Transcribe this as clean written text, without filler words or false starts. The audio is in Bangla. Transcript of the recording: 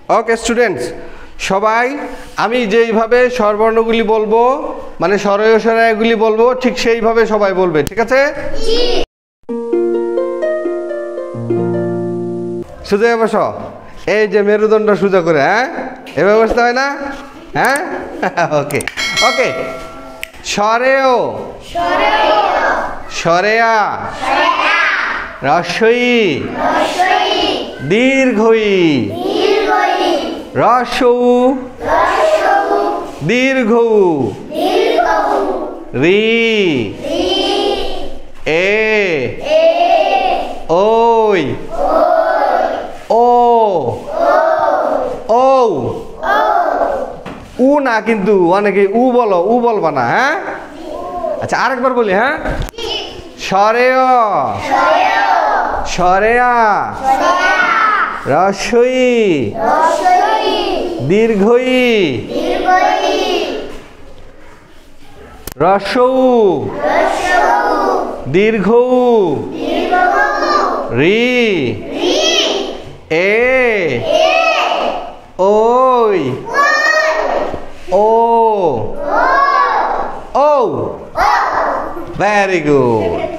ওকে স্টুডেন্টস, সবাই আমি যেইভাবে স্বরবর্ণগুলি বলবো মানে স্বরয় স্বরায়গুলি বলবো ঠিক সেইভাবে সবাই বলবে, ঠিক আছে? সোজা বসো, এই যে মেরুদণ্ড সোজা করে, হ্যাঁ এভাবে বসতে হয় না? হ্যাঁ ওকে ওকে। স্বরেয়, স্বরেয়া, রস্বই, দীর্ঘই, রস্যৌ, দীর্ঘৌ, রি, এ, ওই, ও, ঔ, উ না কিন্তু অনেকে উ বলো, উ বলবা না, হ্যাঁ? আচ্ছা আরেকবার বলি, হ্যাঁ? স্বরেয়, স্বরেয়া, রস্বই, দীর্ঘই, রস্যৌ, দীর্ঘৌ, রি, এ, ওই, ও, ঔ। Very good.